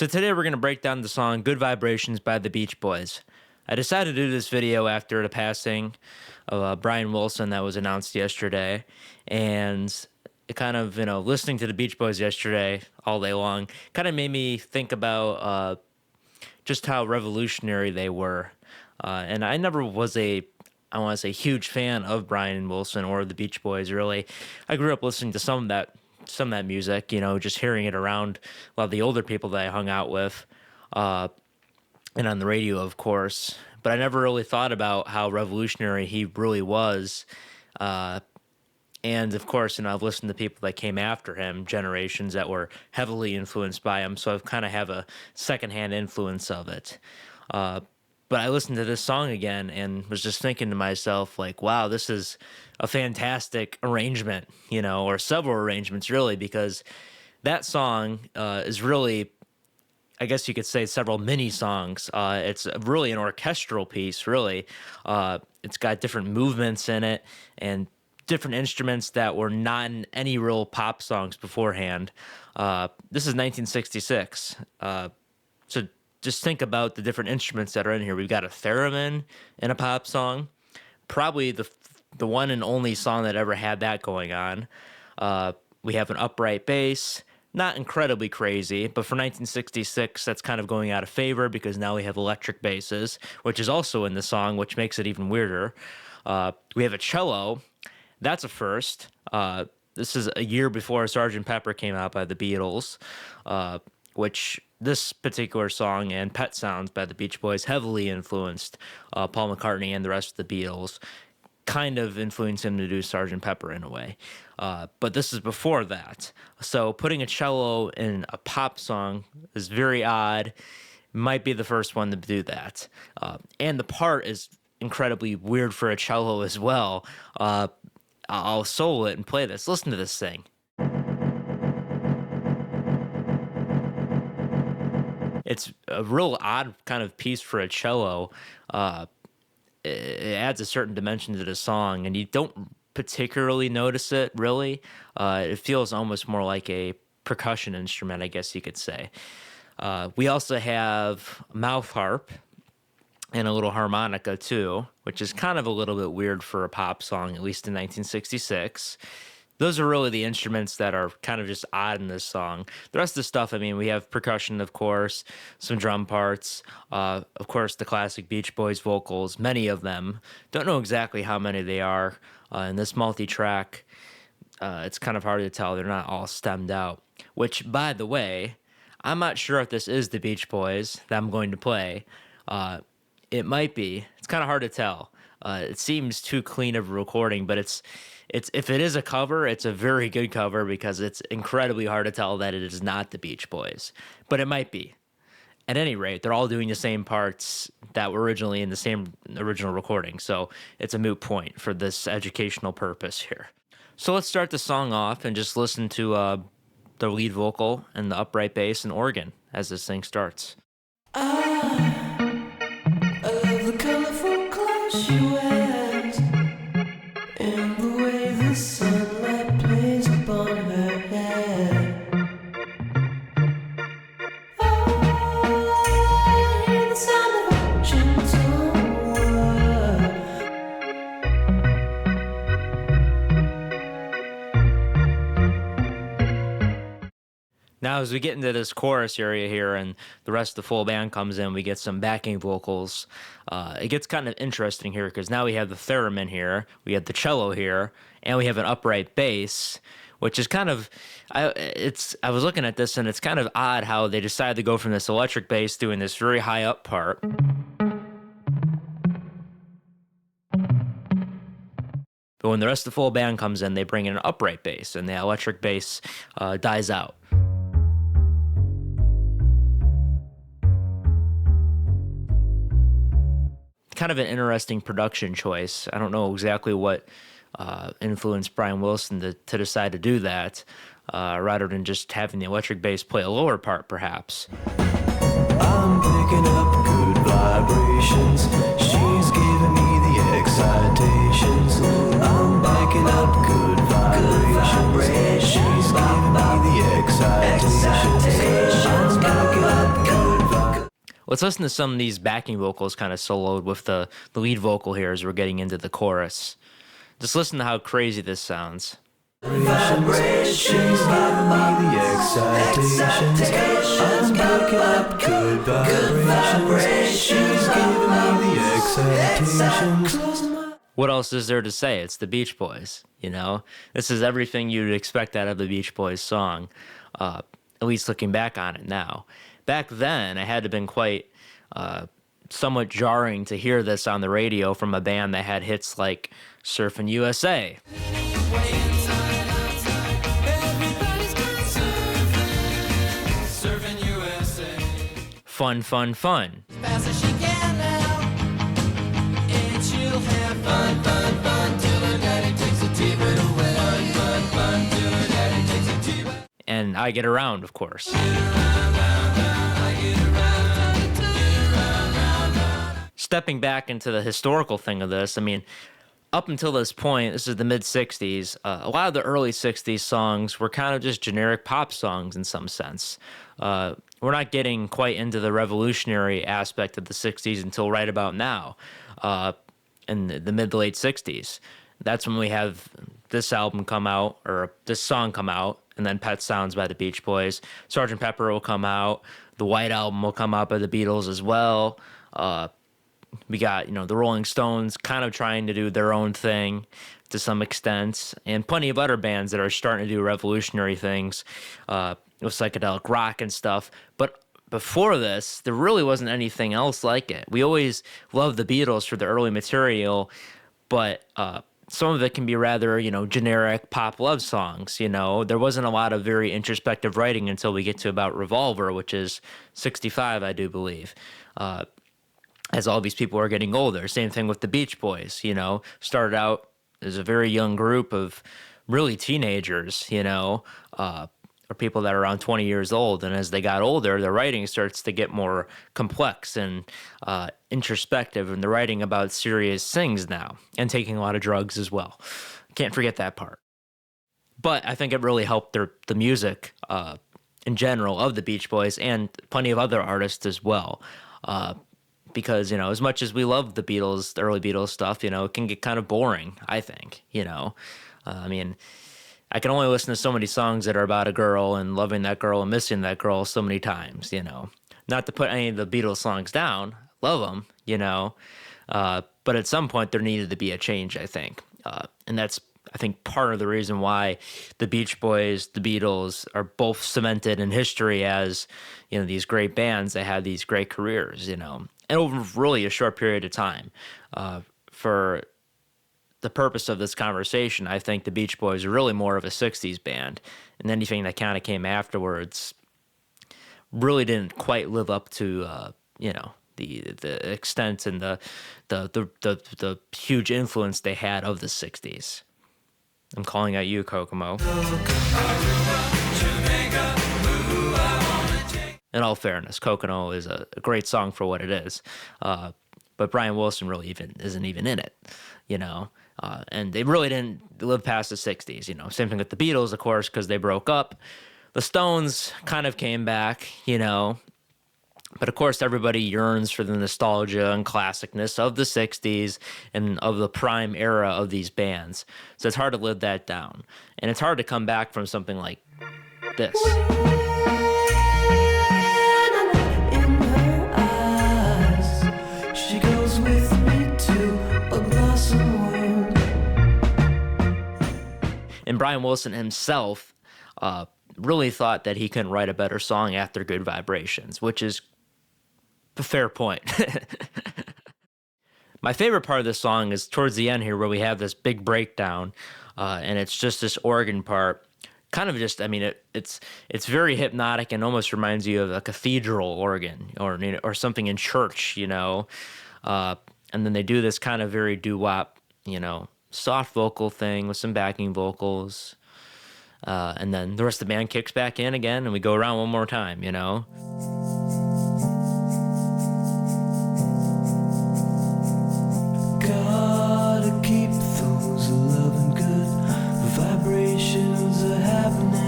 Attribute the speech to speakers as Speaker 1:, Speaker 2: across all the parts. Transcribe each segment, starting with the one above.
Speaker 1: So today we're going to break down the song Good Vibrations by the Beach Boys. I decided to do this video after the passing of Brian Wilson that was announced yesterday. And it kind of, listening to the Beach Boys yesterday all day long kind of made me think about just how revolutionary they were. And I never was a huge fan of Brian Wilson or the Beach Boys, really. I grew up listening to some of that music, just hearing it around a lot of the older people that I hung out with, and on the radio, of course. But I never really thought about how revolutionary he really was. And of course, I've listened to people that came after him, generations that were heavily influenced by him. So I've kind of have a secondhand influence of it. But I listened to this song again and was just thinking to myself, like, wow, this is a fantastic arrangement, or several arrangements, really, because that song is really, I guess you could say, several mini songs. It's really an orchestral piece, really. It's got different movements in it and different instruments that were not in any real pop songs beforehand. This is 1966. So just think about the different instruments that are in here. We've got a theremin in a pop song, probably the one and only song that ever had that going on. We have an upright bass, not incredibly crazy, but for 1966, that's kind of going out of favor because now we have electric basses, which is also in the song, which makes it even weirder. We have a cello. That's a first. This is a year before Sgt. Pepper came out by the Beatles, which this particular song and Pet Sounds by the Beach Boys heavily influenced Paul McCartney and the rest of the Beatles, kind of influenced him to do Sgt. Pepper in a way. But this is before that. So putting a cello in a pop song is very odd. Might be the first one to do that. And the part is incredibly weird for a cello as well. I'll solo it and play this. Listen to this thing. It's a real odd kind of piece for a cello. It adds a certain dimension to the song, and you don't particularly notice it, really. It feels almost more like a percussion instrument, I guess you could say. We also have a mouth harp and a little harmonica, too, which is kind of a little bit weird for a pop song, at least in 1966. Those are really the instruments that are kind of just odd in this song. The rest of the stuff, we have percussion, of course, some drum parts, of course, the classic Beach Boys vocals, many of them. Don't know exactly how many they are in this multi-track. It's kind of hard to tell. They're not all stemmed out, which, by the way, I'm not sure if this is the Beach Boys that I'm going to play. It might be. It's kind of hard to tell. It seems too clean of a recording, but it's if it is a cover, it's a very good cover because it's incredibly hard to tell that it is not the Beach Boys, but it might be. At any rate, they're all doing the same parts that were originally in the same original recording, so it's a moot point for this educational purpose here. So let's start the song off and just listen to the lead vocal and the upright bass and organ as this thing starts.
Speaker 2: I love the colorful clothes she wears and the way the sunlight plays upon her hair. I hear the sound of a gentle word.
Speaker 1: Now, as we get into this chorus area here and the rest of the full band comes in, we get some backing vocals. It gets kind of interesting here because now we have the theremin here, we have the cello here, and we have an upright bass, which is kind of, I was looking at this and it's kind of odd how they decided to go from this electric bass doing this very high up part. But when the rest of the full band comes in, they bring in an upright bass and the electric bass dies out. Kind of an interesting production choice. I don't know exactly what influenced Brian Wilson to decide to do that, rather than just having the electric bass play a lower part, perhaps.
Speaker 2: I'm picking up good vibrations. She's giving me the excitations. I'm picking up good vibrations. She's giving me the excitations. I'm picking up
Speaker 1: Let's listen to some of these backing vocals kind of soloed with the lead vocal here as we're getting into the chorus. Just listen to how crazy this sounds.
Speaker 2: Vibrations giving me the excitations. I'm picking up good vibrations giving me the excitations.
Speaker 1: What else is there to say? It's the Beach Boys, you know? This is everything you'd expect out of the Beach Boys song, at least looking back on it now. Back then, it had to have been quite somewhat jarring to hear this on the radio from a band that had hits like Surfin' USA. Fun, fun, fun. And I Get Around, of course. Stepping back into the historical thing of this, I mean, up until this point, this is the mid 60s, a lot of the early 60s songs were kind of just generic pop songs in some sense. We're not getting quite into the revolutionary aspect of the 60s until right about now, in the mid to late 60s. That's when we have this album come out, or this song come out, and then Pet Sounds by the Beach Boys. Sgt. Pepper will come out. The White Album will come out by the Beatles as well. We got, the Rolling Stones kind of trying to do their own thing to some extent, and plenty of other bands that are starting to do revolutionary things with psychedelic rock and stuff. But before this, there really wasn't anything else like it. We always loved the Beatles for the early material, but some of it can be rather, generic pop love songs. There wasn't a lot of very introspective writing until we get to about Revolver, which is 65, I do believe. As all these people are getting older. Same thing with the Beach Boys, started out as a very young group of really teenagers, or people that are around 20 years old. And as they got older, their writing starts to get more complex and introspective, and they're writing about serious things now and taking a lot of drugs as well. Can't forget that part. But I think it really helped the music in general of the Beach Boys and plenty of other artists as well. Because, as much as we love the Beatles, the early Beatles stuff, it can get kind of boring, I think, I mean, I can only listen to so many songs that are about a girl and loving that girl and missing that girl so many times, Not to put any of the Beatles songs down, love them, but at some point there needed to be a change, I think. And that's, I think, part of the reason why the Beach Boys, the Beatles are both cemented in history as, these great bands that had these great careers, and over really a short period of time. For the purpose of this conversation, I think the Beach Boys are really more of a 60s band, and anything that kind of came afterwards really didn't quite live up to, the extent and the huge influence they had of the 60s. I'm calling out you, Kokomo. In all fairness, Kokomo is a great song for what it is. But Brian Wilson really isn't even in it, and they really didn't live past the 60s, Same thing with the Beatles, of course, because they broke up. The Stones kind of came back, but of course everybody yearns for the nostalgia and classicness of the 60s and of the prime era of these bands. So it's hard to live that down. And it's hard to come back from something like this. And Brian Wilson himself really thought that he couldn't write a better song after Good Vibrations, which is a fair point. My favorite part of this song is towards the end here, where we have this big breakdown, and it's just this organ part. Kind of just, it's very hypnotic and almost reminds you of a cathedral organ or something in church, and then they do this kind of very doo-wop, soft vocal thing with some backing vocals, and then the rest of the band kicks back in again, and we go around one more time,
Speaker 2: Gotta keep those loving good vibrations are happening.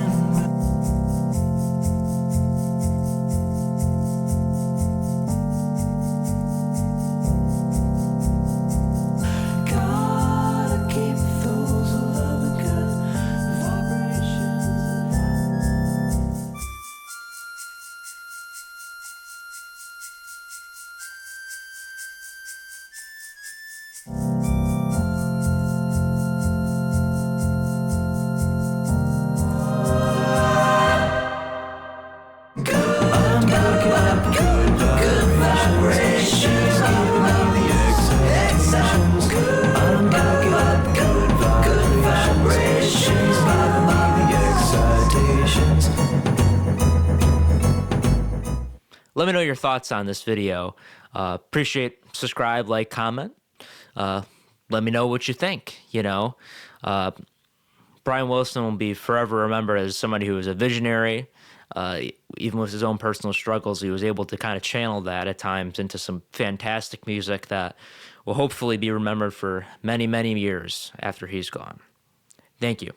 Speaker 1: Let me know your thoughts on this video. Appreciate, subscribe, like, comment. Let me know what you think. Brian Wilson will be forever remembered as somebody who was a visionary. Even with his own personal struggles, he was able to kind of channel that at times into some fantastic music that will hopefully be remembered for many, many years after he's gone. Thank you.